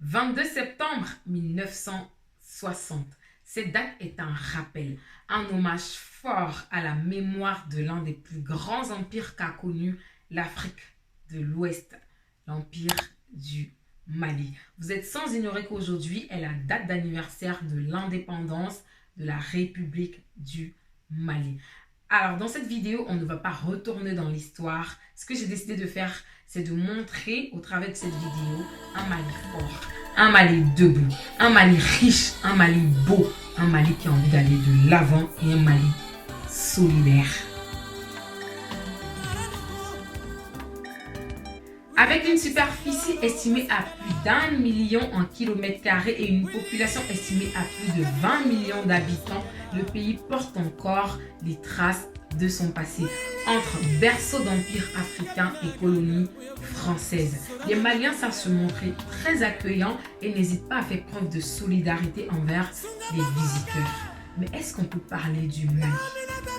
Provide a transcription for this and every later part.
22 septembre 1960. Cette date est un rappel, un hommage fort à la mémoire de l'un des plus grands empires qu'a connu l'Afrique de l'Ouest, l'empire du Mali. Vous êtes sans ignorer qu'aujourd'hui est la date d'anniversaire de l'indépendance de la République du Mali. Alors dans cette vidéo, on ne va pas retourner dans l'histoire. Ce que j'ai décidé de faire, c'est de montrer au travers de cette vidéo un Mali fort, un Mali debout, un Mali riche, un Mali beau, un Mali qui a envie d'aller de l'avant et un Mali solidaire. Avec une superficie estimée à plus d'1 million en kilomètres carrés et une population estimée à plus de 20 millions d'habitants, le pays porte encore les traces de son passé, entre berceau d'empire africain et colonie française. Les Maliens savent se montrer très accueillants et n'hésitent pas à faire preuve de solidarité envers les visiteurs. Mais est-ce qu'on peut parler du Mali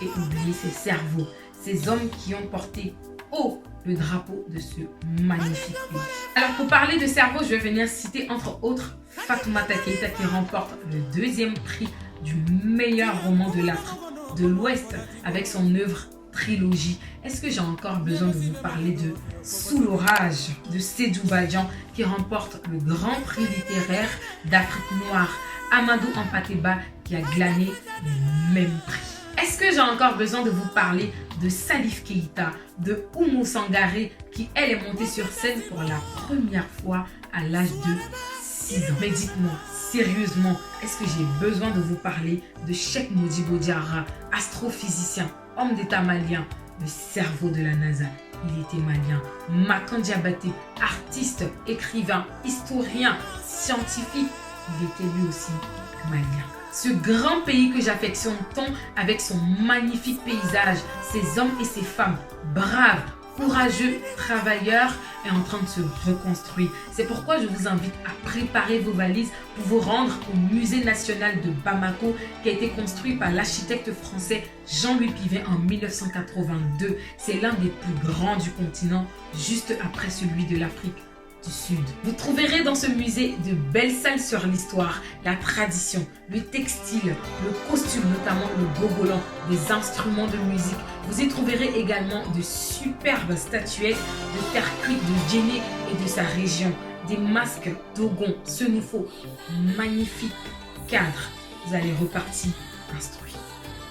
et oublier ses cerveaux, ces hommes qui ont porté haut le drapeau de ce magnifique pays? Alors pour parler de cerveau, je vais venir citer entre autres Fatoumata Keïta qui remporte le 2e prix du meilleur roman de l'Afrique de l'Ouest avec son œuvre trilogie. Est-ce que j'ai encore besoin de vous parler de Sous l'orage de Sédou Badjan qui remporte le grand prix littéraire d'Afrique noire, Amadou Hampâté-Bâ qui a glané le même prix? Est-ce que j'ai encore besoin de vous parler de Salif Keïta, de Oumou Sangaré qui elle est montée sur scène pour la première fois à l'âge de 6 ans? Mais dites-moi, sérieusement, est-ce que j'ai besoin de vous parler de Cheikh Modibo Diarra, astrophysicien, homme d'État malien, le cerveau de la NASA? Il était malien. Makan Diabaté, artiste, écrivain, historien, scientifique, il était lui aussi malien. Ce grand pays que j'affectionne tant avec son magnifique paysage, ses hommes et ses femmes braves, courageux, travailleurs est en train de se reconstruire. C'est pourquoi je vous invite à préparer vos valises pour vous rendre au musée national de Bamako qui a été construit par l'architecte français Jean-Louis Pivet en 1982. C'est l'un des plus grands du continent, juste après celui de l'Afrique du Sud. Vous trouverez dans ce musée de belles salles sur l'histoire, la tradition, le textile, le costume, notamment le gogolan, des instruments de musique. Vous y trouverez également de superbes statuettes de terre cuite de Djéné et de sa région, des masques Dogon, Senoufo, magnifiques cadres. Vous allez repartir instruits.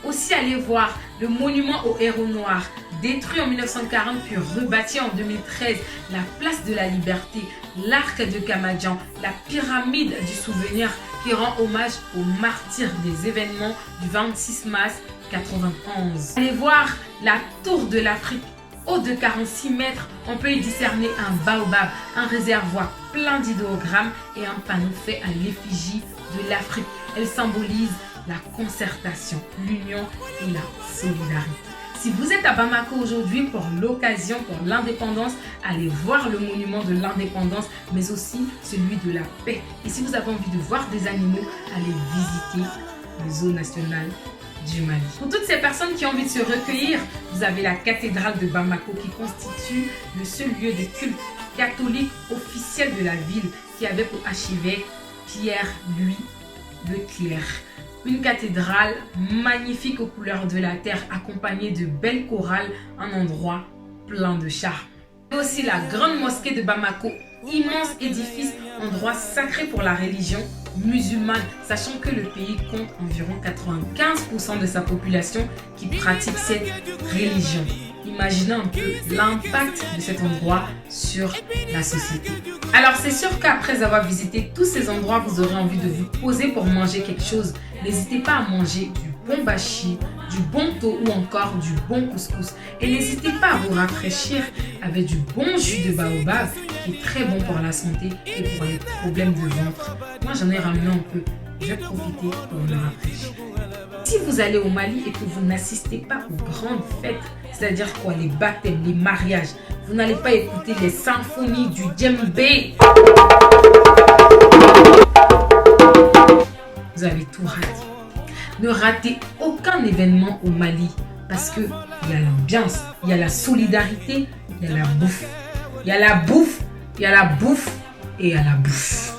Aussi, allez voir le monument aux héros noirs, détruit en 1940 puis rebâti en 2013, la place de la Liberté, l'arc de Kamadjan, la pyramide du souvenir qui rend hommage aux martyrs des événements du 26 mars 91. Allez voir la tour de l'Afrique, haut de 46 mètres, on peut y discerner un baobab, un réservoir plein d'idéogrammes et un panneau fait à l'effigie de l'Afrique. Elle symbolise la concertation, l'union et la solidarité. Si vous êtes à Bamako aujourd'hui pour l'occasion, pour l'indépendance, allez voir le monument de l'indépendance, mais aussi celui de la paix. Et si vous avez envie de voir des animaux, allez visiter le zoo national du Mali. Pour toutes ces personnes qui ont envie de se recueillir, vous avez la cathédrale de Bamako qui constitue le seul lieu de culte catholique officiel de la ville qui avait pour archevêque Pierre-Louis Leclerc. Une cathédrale magnifique aux couleurs de la terre accompagnée de belles chorales, un endroit plein de charme. Et aussi la grande mosquée de Bamako, immense édifice, endroit sacré pour la religion musulmane, sachant que le pays compte environ 95% de sa population qui pratique cette religion. Imaginez un peu l'impact de cet endroit sur la société. Alors c'est sûr qu'après avoir visité tous ces endroits, vous aurez envie de vous poser pour manger quelque chose. N'hésitez pas à manger du bon bachi, du bon thon ou encore du bon couscous. Et n'hésitez pas à vous rafraîchir avec du bon jus de baobab qui est très bon pour la santé et pour les problèmes de ventre. Moi j'en ai ramené un peu, je vais profiter pour me rafraîchir. Si vous allez au Mali et que vous n'assistez pas aux grandes fêtes, c'est-à-dire quoi, les baptêmes, les mariages, vous n'allez pas écouter les symphonies du djembé, vous avez tout raté. Ne ratez aucun événement au Mali parce qu'il y a l'ambiance, il y a la solidarité, il y a la bouffe. Il y a la bouffe, il y a la bouffe et il y a la bouffe.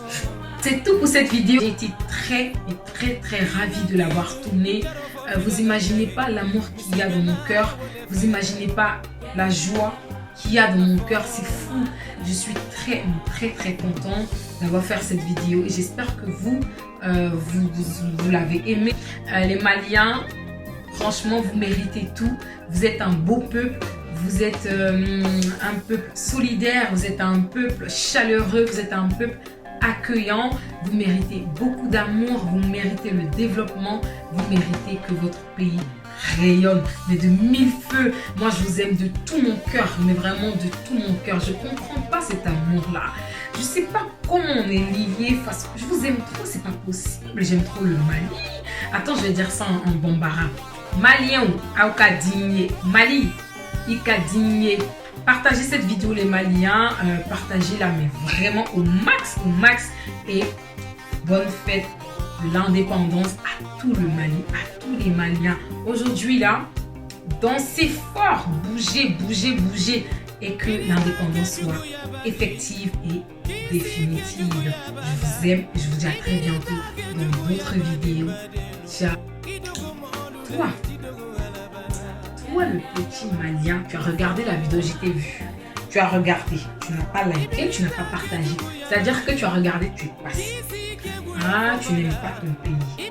C'est tout pour cette vidéo. J'ai été très ravie de l'avoir tournée. Vous imaginez pas l'amour qu'il y a dans mon cœur. Vous imaginez pas la joie qu'il y a dans mon cœur. C'est fou. Je suis très contente d'avoir fait cette vidéo. Et j'espère que vous l'avez aimé. Les Maliens, franchement, vous méritez tout. Vous êtes un beau peuple. Vous êtes un peuple solidaire. Vous êtes un peuple chaleureux. Vous êtes un peuple accueillant, vous méritez beaucoup d'amour, vous méritez le développement, vous méritez que votre pays rayonne, mais de mille feux. Moi, je vous aime de tout mon cœur, mais vraiment de tout mon cœur. Je ne comprends pas cet amour-là. Je ne sais pas comment on est liés. Je vous aime trop, c'est pas possible. J'aime trop le Mali. Attends, je vais dire ça en bambara. Malien ou Aoukadigné. Mali, Ikadingné. Partagez cette vidéo les Maliens, partagez-la mais vraiment au max et bonne fête de l'indépendance à tout le Mali, à tous les Maliens. Aujourd'hui là, dansez fort, bougez et que l'indépendance soit effective et définitive. Je vous aime et je vous dis à très bientôt dans d'autres vidéos. Ciao. Toi, le petit Malien, tu as regardé la vidéo, je t'ai vu. Tu as regardé, tu n'as pas liké, tu n'as pas partagé. C'est-à-dire que tu as regardé, tu es passé. Ah, tu n'aimes pas ton pays.